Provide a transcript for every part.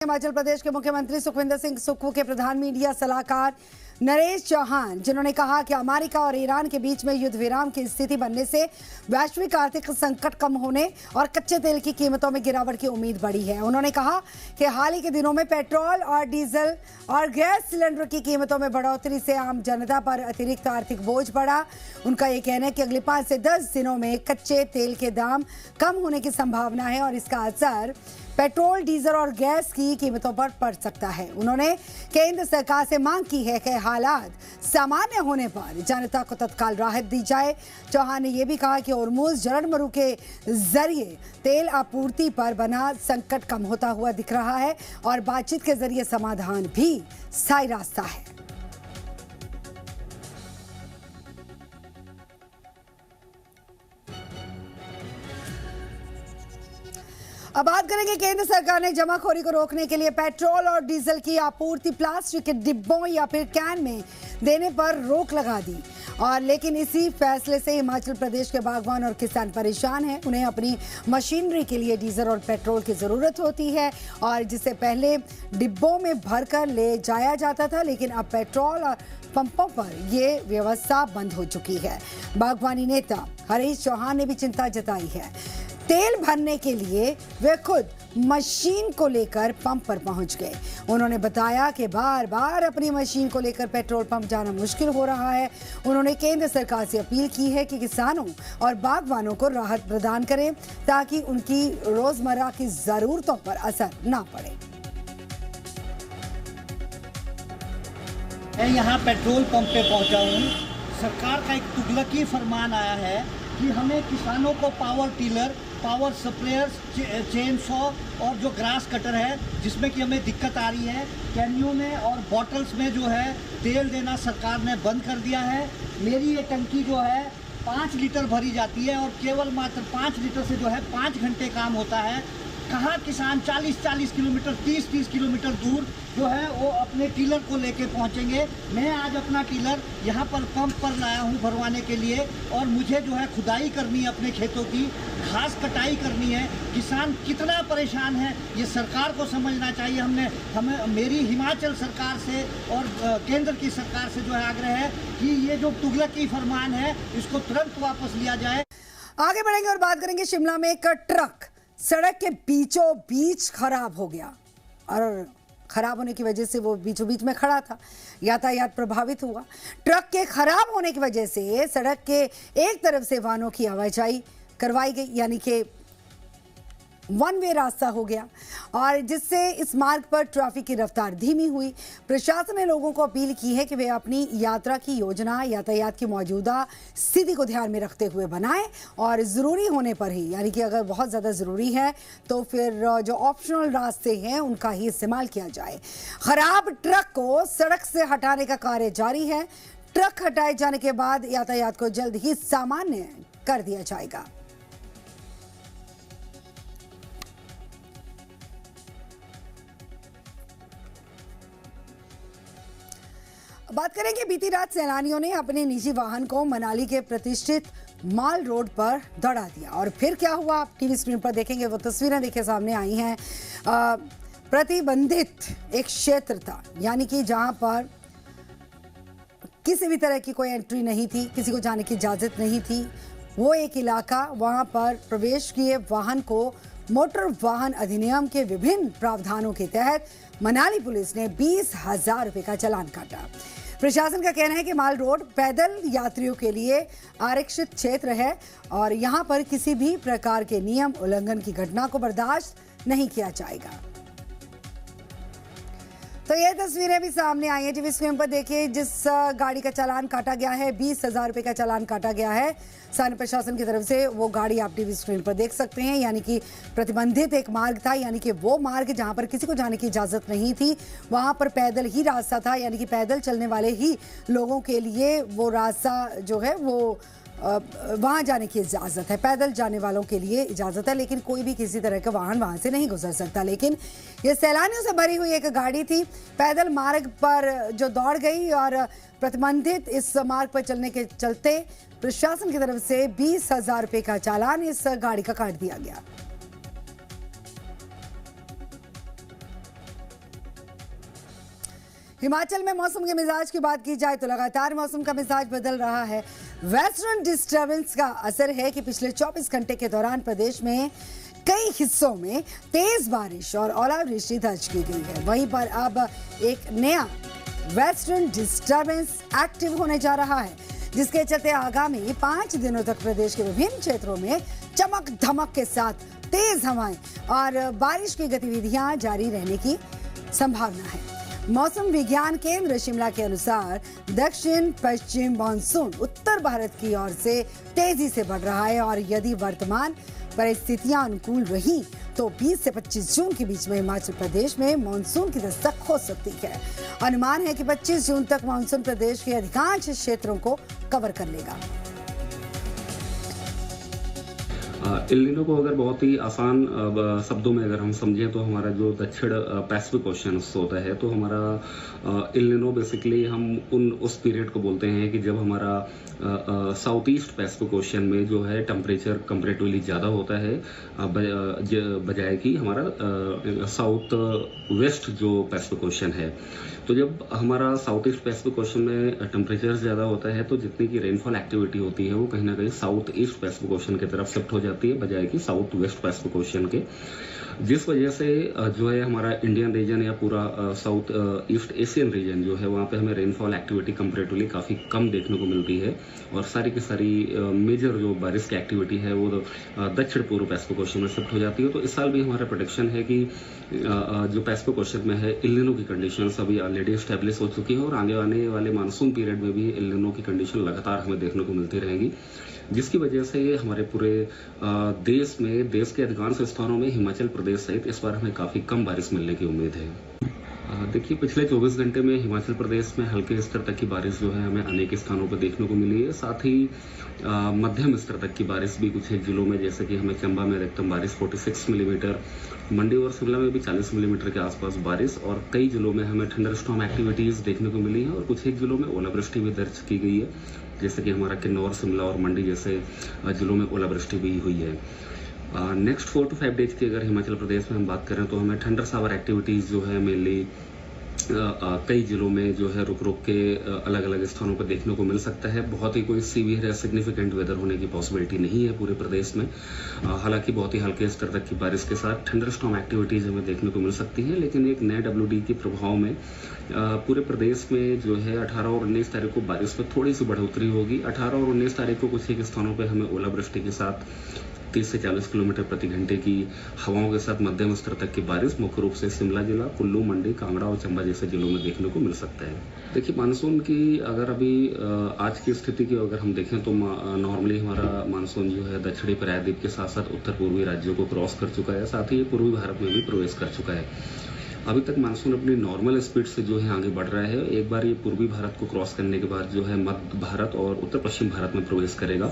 हिमाचल प्रदेश के मुख्यमंत्री सुखविंदर सिंह सुक्खू के प्रधान मीडिया सलाहकार नरेश चौहान, जिन्होंने कहा कि अमेरिका और ईरान के बीच में युद्ध विराम की स्थिति बनने से वैश्विक आर्थिक संकट कम होने और कच्चे तेल की कीमतों में गिरावट की उम्मीद बढ़ी है। उन्होंने कहा कि हाल ही के दिनों में पेट्रोल और डीजल और गैस सिलेंडर की कीमतों में बढ़ोतरी से आम जनता पर अतिरिक्त आर्थिक बोझ बढ़ा। उनका ये कहना है कि अगले 5 से 10 दिनों में कच्चे तेल के दाम कम होने की संभावना है और इसका असर पेट्रोल, डीजल और गैस की कीमतों पर पड़ सकता है। उन्होंने केंद्र सरकार से मांग की है कि हालात सामान्य होने पर जनता को तत्काल राहत दी जाए। चौहान ने यह भी कहा कि होर्मुज जलमरू के जरिए तेल आपूर्ति पर बना संकट कम होता हुआ दिख रहा है और बातचीत के जरिए समाधान भी स्थायी रास्ता है। अब बात करेंगे, केंद्र सरकार ने जमाखोरी को रोकने के लिए पेट्रोल और डीजल की आपूर्ति प्लास्टिक के डिब्बों या फिर कैन में देने पर रोक लगा दी। और लेकिन इसी फैसले से हिमाचल प्रदेश के बागवान और किसान परेशान हैं। उन्हें अपनी मशीनरी के लिए डीजल और पेट्रोल की ज़रूरत होती है और जिससे पहले डिब्बों में भरकर ले जाया जाता था, लेकिन अब पेट्रोल और पंपों पर ये व्यवस्था बंद हो चुकी है। बागवानी नेता हरीश चौहान ने भी चिंता जताई है। तेल भरने के लिए वे खुद मशीन को लेकर पंप पर पहुंच गए। उन्होंने बताया कि बार बार अपनी मशीन को लेकर पेट्रोल पंप जाना मुश्किल हो रहा है। उन्होंने केंद्र सरकार से अपील की है कि किसानों और बागवानों को राहत प्रदान करें ताकि उनकी रोजमर्रा की जरूरतों पर असर ना पड़े। मैं यहाँ पेट्रोल पंप पे पहुँचा हूँ। सरकार का एक तुगलकी फरमान आया है कि हमें किसानों को power tiller, power sprayers, chain saw और जो ग्रास कटर है जिसमें कि हमें दिक्कत आ रही है, कैनियों में और बॉटल्स में जो है तेल देना सरकार ने बंद कर दिया है। मेरी ये टंकी जो है 5 लीटर भरी जाती है और केवल मात्र 5 लीटर से जो है 5 घंटे काम होता है। कहाँ किसान 40-40 किलोमीटर, 30-30 किलोमीटर दूर जो है वो अपने टीलर को लेके पहुँचेंगे। मैं आज अपना टीलर यहाँ पर पंप पर लाया हूँ भरवाने के लिए और मुझे जो है खुदाई करनी है अपने खेतों की, घास कटाई करनी है। किसान कितना परेशान है ये सरकार को समझना चाहिए। हमें मेरी हिमाचल सरकार से और केंद्र की सरकार से जो है आग्रह है कि ये जो तुगलकी फरमान है इसको तुरंत वापस लिया जाए। आगे बढ़ेंगे और बात करेंगे, शिमला में एक ट्रक सड़क के बीचों बीच खराब हो गया और खराब होने की वजह से वो बीचों बीच में खड़ा था। यातायात प्रभावित हुआ। ट्रक के खराब होने की वजह से सड़क के एक तरफ से वाहनों की आवाजाही करवाई गई, यानी कि वन वे रास्ता हो गया और जिससे इस मार्ग पर ट्रैफिक की रफ्तार धीमी हुई। प्रशासन ने लोगों को अपील की है कि वे अपनी यात्रा की योजना यातायात की मौजूदा स्थिति को ध्यान में रखते हुए बनाएं और ज़रूरी होने पर ही, यानी कि अगर बहुत ज़्यादा ज़रूरी है तो फिर जो ऑप्शनल रास्ते हैं उनका ही इस्तेमाल किया जाए। खराब ट्रक को सड़क से हटाने का कार्य जारी है। ट्रक हटाए जाने के बाद यातायात को जल्द ही सामान्य कर दिया जाएगा। बात करेंगे, बीती रात सैलानियों ने अपने निजी वाहन को मनाली के प्रतिष्ठित माल रोड पर दौड़ा दिया और फिर क्या हुआ आप टीवी स्क्रीन पर देखेंगे। वो तस्वीरें देखिए सामने आई हैं। प्रतिबंधित एक क्षेत्र था, यानी कि जहां पर किसी भी तरह की कोई एंट्री नहीं थी, किसी को जाने की इजाजत नहीं थी। वो एक इलाका, वहां पर प्रवेश किए वाहन को मोटर वाहन अधिनियम के विभिन्न प्रावधानों के तहत मनाली पुलिस ने 20,000 रुपये का चालान काटा। प्रशासन का कहना है कि माल रोड पैदल यात्रियों के लिए आरक्षित क्षेत्र है और यहां पर किसी भी प्रकार के नियम उल्लंघन की घटना को बर्दाश्त नहीं किया जाएगा। तो ये तस्वीरें भी सामने आई हैं टीवी स्क्रीन पर देखिए। जिस गाड़ी का चालान काटा गया है, 20,000 रुपये का चालान काटा गया है स्थानीय प्रशासन की तरफ से। वो गाड़ी आप टीवी स्क्रीन पर देख सकते हैं, यानी कि प्रतिबंधित एक मार्ग था, यानी कि वो मार्ग जहां पर किसी को जाने की इजाजत नहीं थी, वहां पर पैदल ही रास्ता था, यानी कि पैदल चलने वाले ही लोगों के लिए वो रास्ता जो है वो वहाँ जाने की इजाज़त है। पैदल जाने वालों के लिए इजाज़त है, लेकिन कोई भी किसी तरह का वाहन वहाँ से नहीं गुजर सकता। लेकिन ये सैलानियों से भरी हुई एक गाड़ी थी, पैदल मार्ग पर जो दौड़ गई और प्रतिबंधित इस मार्ग पर चलने के चलते प्रशासन की तरफ से 20,000 रुपये का चालान इस गाड़ी का काट दिया गया। हिमाचल में मौसम के मिजाज की बात की जाए तो लगातार मौसम का मिजाज बदल रहा है। वेस्टर्न डिस्टर्बेंस का असर है कि पिछले 24 घंटे के दौरान प्रदेश में कई हिस्सों में तेज बारिश और ओलावृष्टि दर्ज की गई है। वहीं पर अब एक नया वेस्टर्न डिस्टर्बेंस एक्टिव होने जा रहा है, जिसके चलते आगामी 5 दिनों तक प्रदेश के विभिन्न क्षेत्रों में चमक धमक के साथ तेज हवाएं और बारिश की गतिविधियां जारी रहने की संभावना है। मौसम विज्ञान केंद्र शिमला के अनुसार दक्षिण पश्चिम मानसून उत्तर भारत की ओर से तेजी से बढ़ रहा है और यदि वर्तमान परिस्थितियां अनुकूल रही तो 20 से 25 जून के बीच में हिमाचल प्रदेश में मानसून की दस्तक हो सकती है। अनुमान है कि 25 जून तक मानसून प्रदेश के अधिकांश क्षेत्रों को कवर कर लेगा। एल नीनो को अगर बहुत ही आसान शब्दों में अगर हम समझें तो हमारा जो दक्षिण पैसिफिक ओशन होता है, तो हमारा एल नीनो बेसिकली हम उस पीरियड को बोलते हैं कि जब हमारा साउथ ईस्ट पैसिफिक ओशन में जो है टेम्परेचर कंपैरेटिवली ज़्यादा होता है बजाय कि हमारा साउथ वेस्ट जो पैसिफिक ओशन है। तो जब हमारा साउथ ईस्ट पैसिफिक ओशन में टेम्परेचर ज़्यादा होता है तो जितनी की रेनफॉल एक्टिविटी होती है वो कहीं ना कहीं साउथ ईस्ट पैसिफिक ओशन की तरफ शिफ्ट हो जाती है बजाय कि साउथ वेस्ट पैसिफिक ओशन के, जिस वजह से जो है हमारा इंडियन रीजन या पूरा साउथ ईस्ट एशियन रीजन जो है वहाँ पे हमें रेनफॉल एक्टिविटी कंपैरेटिवली काफ़ी कम देखने को मिलती है और सारी की सारी मेजर जो बारिश की एक्टिविटी है वो दक्षिण पूर्व पैसिफिक ओशन में शिफ्ट हो जाती है। तो इस साल भी हमारा प्रेडिक्शन है कि जो पैसिफिक ओशन में है एल नीनो की कंडीशंस अभी ऑलरेडी स्टेब्लिश हो चुकी है और आने वाले मानसून पीरियड में भी एल नीनो की कंडीशन लगातार हमें देखने को मिलती रहेगी, जिसकी वजह से हमारे पूरे देश के अधिकांश स्थानों में हिमाचल प्रदेश सहित इस बार हमें काफ़ी कम बारिश मिलने की उम्मीद है। देखिए, पिछले 24 घंटे में हिमाचल प्रदेश में हल्के स्तर तक की बारिश जो है हमें अनेक स्थानों पर देखने को मिली है। साथ ही मध्यम स्तर तक की बारिश भी कुछ एक जिलों में, जैसे कि हमें चंबा में अधिकतम बारिश 46 मिलीमीटर, मंडी और शिमला में भी 40 मिलीमीटर के आसपास बारिश और कई जिलों में हमें थंडरस्टॉर्म एक्टिविटीज़ देखने को मिली है और कुछ एक जिलों में ओलावृष्टि भी दर्ज की गई है, जैसे कि हमारा किन्नौर, शिमला और मंडी जैसे जिलों में ओलावृष्टि भी हुई है। नेक्स्ट 4 to 5 डेज की अगर हिमाचल प्रदेश में हम बात करें तो हमें थंडर शावर एक्टिविटीज़ जो है मेनली कई जिलों में जो है रुक के अलग अलग स्थानों पर देखने को मिल सकता है। बहुत ही कोई सीवियर या सिग्निफिकेंट वेदर होने की पॉसिबिलिटी नहीं है पूरे प्रदेश में। हालांकि बहुत ही हल्के स्तर तक की बारिश के साथ थंडरस्टॉर्म एक्टिविटीज़ हमें देखने को मिल सकती है, लेकिन एक नए WD के प्रभाव में पूरे प्रदेश में जो है 18 और 19 तारीख को बारिश में थोड़ी सी बढ़ोतरी होगी। 18 और 19 तारीख को कुछ एक स्थानों पर हमें ओलावृष्टि के साथ 30 से 40 किलोमीटर प्रति घंटे की हवाओं के साथ मध्यम स्तर तक की बारिश मुख्य रूप से शिमला जिला, कुल्लू, मंडी, कांगड़ा और चंबा जैसे जिलों में देखने को मिल सकता है। देखिए, मानसून की अगर अभी आज की स्थिति की अगर हम देखें तो नॉर्मली हमारा मानसून जो है दक्षिणी प्रायद्वीप के साथ साथ उत्तर पूर्वी राज्यों को क्रॉस कर चुका है, साथ ही पूर्वी भारत में भी प्रवेश कर चुका है। अभी तक मानसून अपनी नॉर्मल स्पीड से जो है आगे बढ़ रहा है। एक बार ये पूर्वी भारत को क्रॉस करने के बाद जो है मध्य भारत और उत्तर पश्चिम भारत में प्रवेश करेगा।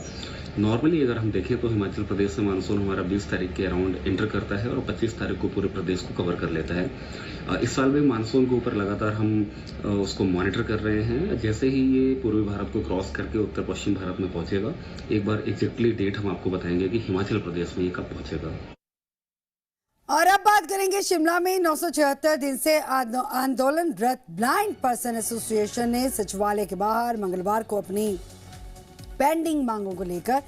नॉर्मली अगर हम देखें तो हिमाचल प्रदेश से मानसून हमारा 20 तारीख के अराउंड एंटर करता है और 25 तारीख को पूरे प्रदेश को कवर कर लेता है। इस साल भी मानसून के ऊपर लगातार हम उसको मॉनिटर कर रहे हैं। जैसे ही ये पूर्वी भारत को क्रॉस करके उत्तर पश्चिम भारत में पहुंचेगा, एक बार एग्जैक्टली डेट हम आपको बताएंगे कि हिमाचल प्रदेश में ये कब पहुंचेगा। और अब बात करेंगे शिमला में 976 दिन से आंदोलनरत ब्लाइंड पर्सन एसोसिएशन ने सचिवालय के बाहर मंगलवार को अपनी पेंडिंग मांगों को लेकर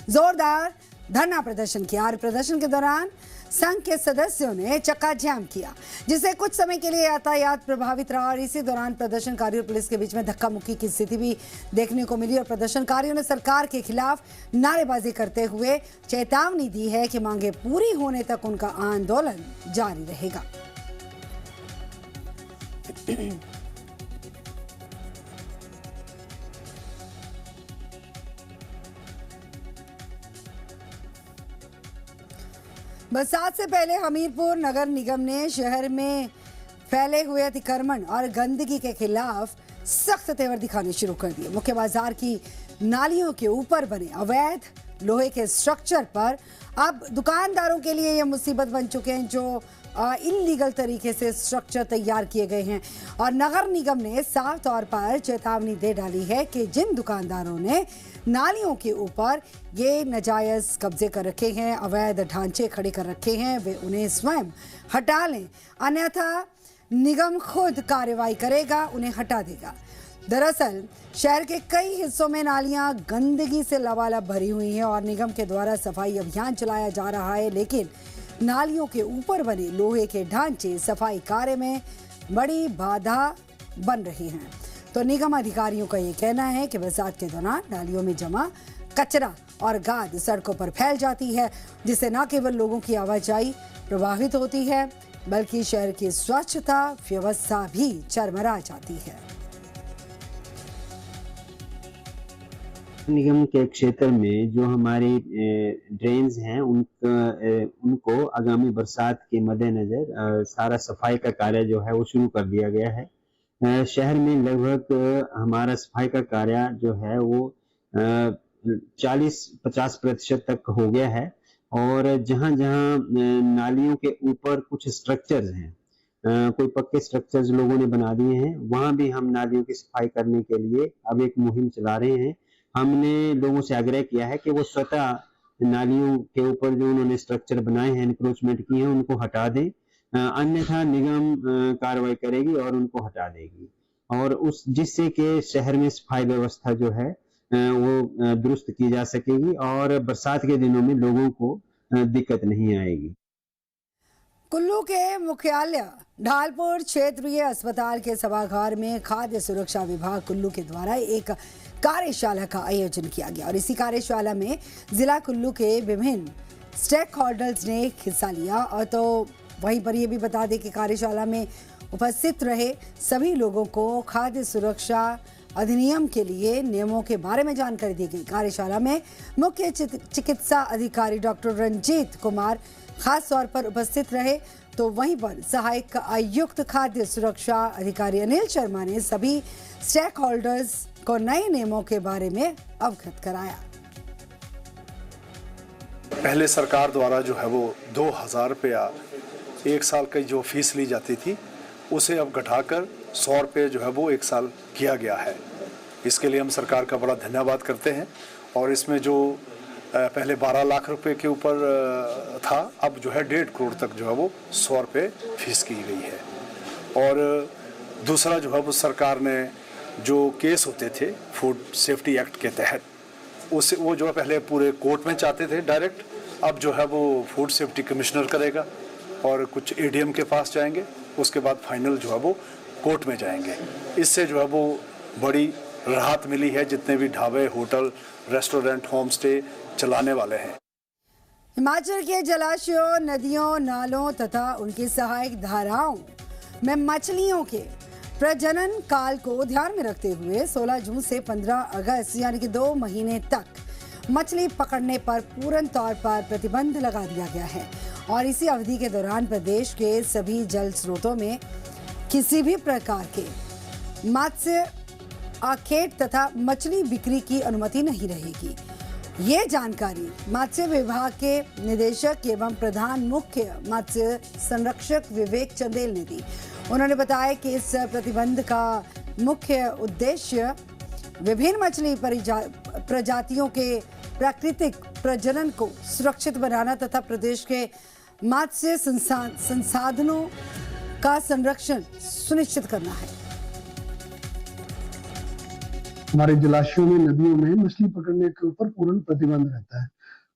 जोरदार धरना प्रदर्शन किया और प्रदर्शन के दौरान संघ के सदस्यों ने चक्का जाम किया, जिससे कुछ समय के लिए यातायात प्रभावित रहा और इसी दौरान प्रदर्शनकारियों और पुलिस के बीच में धक्का मुक्की की स्थिति भी देखने को मिली और प्रदर्शनकारियों ने सरकार के खिलाफ नारेबाजी करते हुए चेतावनी दी है कि मांगे पूरी होने तक उनका आंदोलन जारी रहेगा। बरसात से पहले हमीरपुर नगर निगम ने शहर में फैले हुए अतिक्रमण और गंदगी के खिलाफ सख्त तेवर दिखाने शुरू कर दिए। मुख्य बाजार की नालियों के ऊपर बने अवैध लोहे के स्ट्रक्चर पर अब दुकानदारों के लिए यह मुसीबत बन चुके हैं जो इलीगल तरीके से स्ट्रक्चर तैयार किए गए हैं और नगर निगम ने साफ तौर पर चेतावनी दे डाली है कि जिन दुकानदारों ने नालियों के ऊपर ये नाजायज कब्जे कर रखे हैं, अवैध ढांचे खड़े कर रखे हैं, वे उन्हें स्वयं हटा लें, अन्यथा निगम खुद कार्रवाई करेगा, उन्हें हटा देगा। दरअसल शहर के कई हिस्सों में नालियां गंदगी से लबालब भरी हुई हैं और निगम के द्वारा सफाई अभियान चलाया जा रहा है, लेकिन नालियों के ऊपर बने लोहे के ढांचे सफाई कार्य में बड़ी बाधा बन रही हैं। तो निगम अधिकारियों का ये कहना है कि बरसात के दौरान नालियों में जमा कचरा और गाद सड़कों पर फैल जाती है, जिससे न केवल लोगों की आवाजाही प्रभावित होती है बल्कि शहर की स्वच्छता व्यवस्था भी चरमरा जाती है। निगम के क्षेत्र में जो हमारे ड्रेन्स हैं उनको आगामी बरसात के मद्देनजर सारा सफाई का कार्य जो है वो शुरू कर दिया गया है। शहर में लगभग हमारा सफाई का कार्य जो है वो 40-50% तक हो गया है और जहां नालियों के ऊपर कुछ स्ट्रक्चर्स हैं, कोई पक्के स्ट्रक्चर्स लोगों ने बना दिए हैं, वहां भी हम नालियों की सफाई करने के लिए अब एक मुहिम चला रहे हैं। हमने लोगों से आग्रह किया है कि वो स्वतः नालियों के ऊपर जो उन्होंने स्ट्रक्चर बनाए हैं, इंक्रोचमेंट किए हैं, उनको हटा दें, अन्यथा निगम कार्रवाई करेगी और उनको हटा देगी और जिससे कि शहर में सफाई व्यवस्था जो है वो दुरुस्त की जा सकेगी और बरसात के दिनों में लोगों को दिक्कत नहीं आएगी। कुल्लू के मुख्यालय ढालपुर क्षेत्रीय अस्पताल के सभागार में खाद्य सुरक्षा विभाग कुल्लू के द्वारा एक कार्यशाला का आयोजन किया गया और इसी कार्यशाला में जिला कुल्लू के विभिन्न स्टेक होल्डर्स ने हिस्सा लिया। और तो वहीं पर ये भी बता दें कि कार्यशाला में उपस्थित रहे सभी लोगों को खाद्य सुरक्षा अधिनियम के लिए नियमों के बारे में जानकारी दी गई। कार्यशाला में मुख्य चिकित्सा अधिकारी डॉक्टर रंजीत कुमार खास तौर पर उपस्थित रहे, तो वहीं पर सहायक आयुक्त खाद्य सुरक्षा अधिकारी अनिल शर्मा ने सभी स्टेक होल्डर्स को नए नियमों के बारे में अवगत कराया। पहले सरकार द्वारा जो है वो 2000 रुपया एक साल की जो फीस ली जाती थी उसे अब घटाकर 100 रुपये जो है वो एक साल किया गया है। इसके लिए हम सरकार का बड़ा धन्यवाद करते हैं और इसमें जो पहले 12 लाख रुपए के ऊपर था, अब जो है 1.5 करोड़ तक जो है वो 100 रुपये फीस की गई है। और दूसरा जो है वो सरकार ने जो केस होते थे फूड सेफ्टी एक्ट के तहत उससे वो जो है पहले पूरे कोर्ट में चाहते थे डायरेक्ट, अब जो है वो फूड सेफ्टी कमिश्नर करेगा और कुछ एडीएम के पास जाएंगे, उसके बाद फाइनल जो है वो कोर्ट में जाएंगे। इससे जो है वो बड़ी राहत मिली है जितने भी ढाबे, होटल, रेस्टोरेंट, होम स्टे चलाने वाले हैं। हिमाचल के जलाशयों, नदियों, नालों तथा उनकी सहायक धाराओं में मछलियों के प्रजनन काल को ध्यान में रखते हुए 16 जून से 15 अगस्त यानी कि 2 महीने तक मछली पकड़ने पर पूर्ण तौर पर प्रतिबंध लगा दिया गया है और इसी अवधि के दौरान प्रदेश के सभी जल स्रोतों में किसी भी प्रकार के मत्स्य आखेट तथा मछली बिक्री की अनुमति नहीं रहेगी। ये जानकारी मत्स्य विभाग के निदेशक एवं प्रधान मुख्य मत्स्य संरक्षक विवेक चंदेल ने दी। उन्होंने बताया कि इस प्रतिबंध का मुख्य उद्देश्य विभिन्न मछली प्रजातियों के प्राकृतिक प्रजनन को सुरक्षित बनाना तथा प्रदेश के मत्स्य संसाधनों का संरक्षण सुनिश्चित करना है। हमारे जलाशयों में, नदियों में मछली पकड़ने के ऊपर पूर्ण प्रतिबंध रहता है।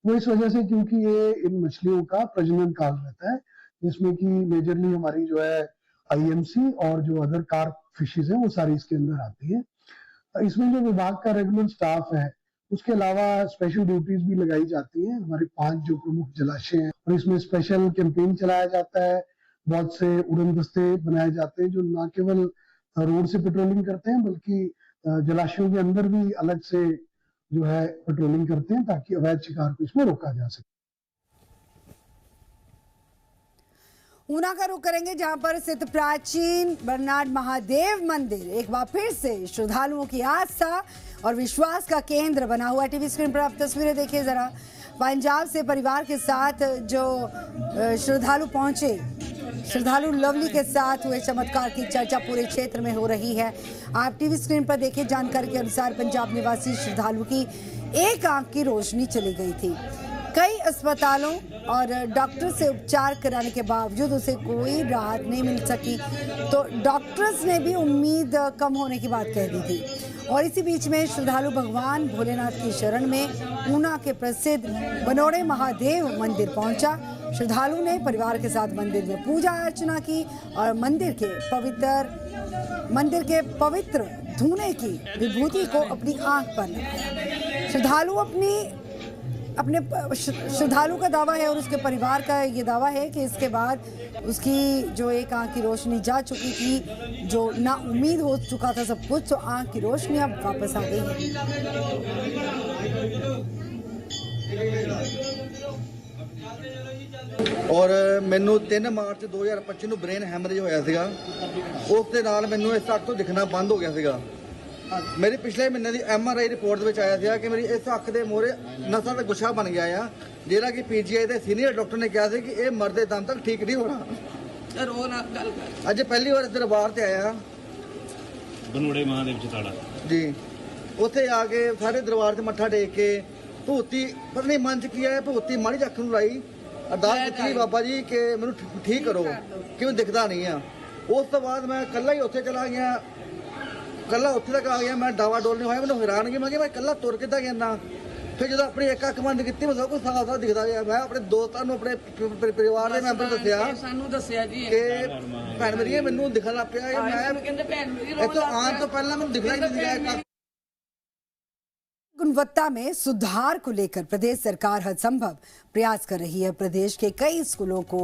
वो इस वजह से क्योंकि ये इन मछलियों का प्रजनन काल रहता है जिसमें कि मेजरली हमारी जो है आईएमसी और जो अदर कार्प फिशेज है वो सारी इसके अंदर आती है। इसमें जो विभाग का रेगुलर स्टाफ है उसके अलावा स्पेशल ड्यूटीज भी लगाई जाती है। हमारे 5 जो प्रमुख जलाशय हैं और इसमें स्पेशल कैंपेन चलाया जाता है, बहुत से उड़न दस्ते बनाए जाते हैं जो न केवल रोड से पेट्रोलिंग करते हैं बल्कि जलाशयों के अंदर भी अलग से जो है पेट्रोलिंग करते हैं ताकि अवैध शिकार को इसमें रोका जा सके। ऊना का रुख करेंगे जहां पर स्थित प्राचीन बरनाड महादेव मंदिर एक बार फिर से श्रद्धालुओं की आस्था और विश्वास का केंद्र बना हुआ। टीवी स्क्रीन पर आप तस्वीरें देखिए जरा। पंजाब से परिवार के साथ जो श्रद्धालु पहुंचे, श्रद्धालु लवली के साथ हुए चमत्कार की चर्चा पूरे क्षेत्र में हो रही है। आप टीवी स्क्रीन पर देखिए। जानकारी के अनुसार पंजाब निवासी श्रद्धालु की एक आंख की रोशनी चली गई थी। कई अस्पतालों और डॉक्टर से उपचार कराने के बावजूद उसे कोई राहत नहीं मिल सकी, तो डॉक्टर्स ने भी उम्मीद कम होने की बात कह दी थी। और इसी बीच में श्रद्धालु भगवान भोलेनाथ की शरण में ऊना के प्रसिद्ध बनोड़े महादेव मंदिर पहुंचा। श्रद्धालु ने परिवार के साथ मंदिर में पूजा अर्चना की और मंदिर के पवित्र धूने की विभूति को अपनी आंख पर लगाया। श्रद्धालु का दावा है और उसके परिवार का ये दावा है कि इसके बाद उसकी जो एक आंख की रोशनी जा चुकी थी, जो ना उम्मीद हो चुका था सब कुछ, तो आंख की रोशनी अब वापस आ गई है। और ਮੈਨੂੰ 3 ਮਾਰਚ 2025 ਨੂੰ ਬ੍ਰੇਨ ਹੈਮਰੇਜ ਹੋਇਆ ਸੀਗਾ। ਉਸ ਦੇ ਨਾਲ ਮੈਨੂੰ ਇਸ ਅੱਖ ਤੋਂ ਦਿਖਣਾ ਬੰਦ ਹੋ ਗਿਆ ਸੀਗਾ। ਮੇਰੀ ਪਿਛਲੇ ਮਹੀਨੇ ਦੀ MRI ਰਿਪੋਰਟ ਦੇ ਵਿੱਚ ਆਇਆ ਸੀਗਾ ਕਿ ਮੇਰੀ ਇਸ ਅੱਖ ਦੇ ਮੋਹਰੇ ਨਸਾਂ ਦਾ ਗੁੱਛਾ ਬਣ ਗਿਆ ਆ, ਜਿਹੜਾ ਕਿ PGI ਦੇ ਸੀਨੀਅਰ ਡਾਕਟਰ ਨੇ ਕਿਹਾ ਸੀ ਕਿ ਇਹ ਮਰਦੇ ਦਮ ਤੱਕ ਠੀਕ ਨਹੀਂ ਹੋਣਾ। ਅੱਜ ਪਹਿਲੀ ਵਾਰ ਦਰਬਾਰ ਤੇ ਆਇਆ बनोड़े महादेव चिताड़ा ਜੀ। ਉੱਥੇ ਆ ਕੇ ਸਾਰੇ ਦਰਬਾਰ ਤੇ ਮੱਥਾ ਟੇਕ ਕੇ ਭੂਤੀ ਪਤਾ ਨਹੀਂ ਮਨ ਚ ਕੀ ਆਇਆ, ਭੂਤੀ ਮਾੜੀ ਅੱਖ ਨੂੰ ਲਾਈ, ਅਰਦਾਸ ਕੀਤੀ ਬਾਬਾ ਜੀ ਕਿ ਮੈਨੂੰ ਠੀਕ ਕਰੋ ਕਿ ਮੈਨੂੰ ਦਿਖਦਾ ਨਹੀਂ ਆ। ਉਸ ਤੋਂ ਬਾਅਦ ਮੈਂ ਇਕੱਲਾ ਹੀ ਉੱਥੇ ਚਲਾ ਗਿਆ, ਇਕੱਲਾ ਉੱਥੇ ਤੱਕ ਆ ਗਿਆ। ਮੈਂ ਡਾਵਾ ਡੋਲ ਨਹੀਂ ਹੋਇਆ, ਮੈਨੂੰ ਹੈਰਾਨਗੀ ਮੈਂ ਕਿ ਮੈਂ ਇਕੱਲਾ ਤੁਰ ਕਿੱਦਾਂ ਗਿਆ ਨਾ। ਫਿਰ ਜਦੋਂ ਆਪਣੀ ਇੱਕ ਅੱਖ ਬੰਦ ਕੀਤੀ, ਮੈਨੂੰ ਸਭ ਕੁਝ ਸਾਫ਼ ਸਾਫ਼ ਦਿਖਦਾ ਗਿਆ। ਮੈਂ ਆਪਣੇ ਦੋਸਤਾਂ ਨੂੰ, ਆਪਣੇ ਪਰਿਵਾਰ ਦੇ ਮੈਂਬਰ ਦੱਸਿਆ, ਸਾਨੂੰ ਦੱਸਿਆ ਜੀ ਕਿ ਭੈਣ ਮੇਰੀ ਮੈਨੂੰ ਦਿਖਣ ਲੱਗ ਪਿਆ। ਮੈਂ ਕਹਿੰਦੇ ਭੈਣ ਮੇਰੀ ਇੱਥੋਂ ਆਉਣ ਤੋਂ ਪਹਿਲਾਂ ਮੈਨੂੰ ਦਿਖਦਾ ਹੀ ਨਹੀਂ ਸੀਗਾ। गुणवत्ता में सुधार को लेकर प्रदेश सरकार हर संभव प्रयास कर रही है। प्रदेश के कई स्कूलों को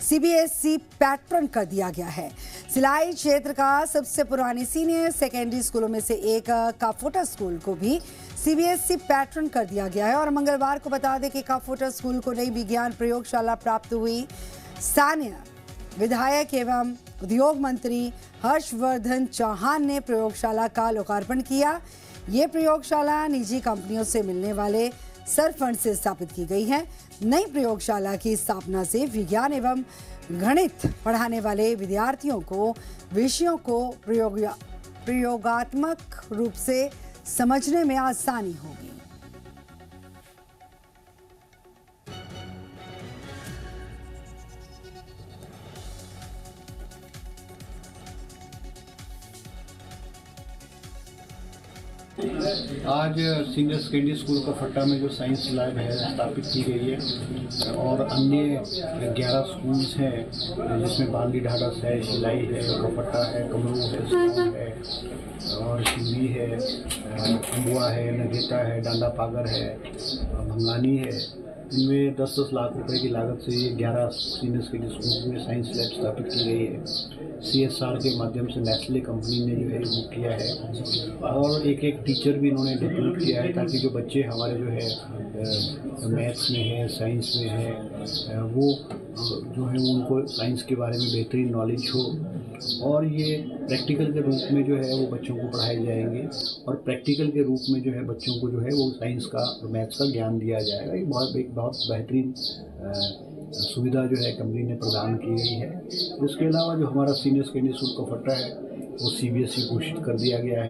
CBSE पैटर्न कर दिया गया है। सिलाई क्षेत्र का सबसे पुरानी सीनियर सेकेंडरी स्कूलों में से एक काफोटा स्कूल को भी CBSE पैटर्न कर दिया गया है। और मंगलवार को बता दें कि काफोटा स्कूल को नई विज्ञान प्रयोगशाला प्राप्त हुई। स्थानीय विधायक एवं उद्योग मंत्री हर्षवर्धन चौहान ने प्रयोगशाला का लोकार्पण किया। ये प्रयोगशाला निजी कंपनियों से मिलने वाले सर फंड से स्थापित की गई है। नई प्रयोगशाला की स्थापना से विज्ञान एवं गणित पढ़ाने वाले विद्यार्थियों को विषयों को प्रयोगात्मक रूप से समझने में आसानी होगी। आज सीनियर सेकेंडरी स्कूल कफट्टा में जो साइंस लैब है स्थापित की गई है और अन्य 11 स्कूल्स हैं जिसमें बांदी ढाढस है, शिलाई है, कफट्टा है, कमरू है, सोन है और शिवरी है, अम्बुआ है, नगेता है, डांडा पागर है, भंगानी है। इनमें 10-10 लाख रुपए की लागत से ये 11 सीनियर सेकेंडरी स्कूल में साइंस लैब स्थापित की गई है। CSR के माध्यम से नेस्ले कंपनी ने जो है बुक किया है और एक टीचर भी इन्होंने डिप्यूट किया है ताकि जो बच्चे हमारे जो है मैथ्स में है, साइंस में है, वो जो है उनको साइंस के बारे में बेहतरीन नॉलेज हो और ये प्रैक्टिकल के रूप में जो है वो बच्चों को पढ़ाए जाएंगे और प्रैक्टिकल के रूप में जो है बच्चों को जो है वो साइंस का और मैथ्स का ज्ञान दिया जाएगा। ये बहुत बेहतरीन सुविधा जो है कंपनी ने प्रदान की गई है। इसके अलावा जो हमारा सीनियर सेकेंडरी स्कूल कफट्टा है वो CBSE घोषित कर दिया गया है।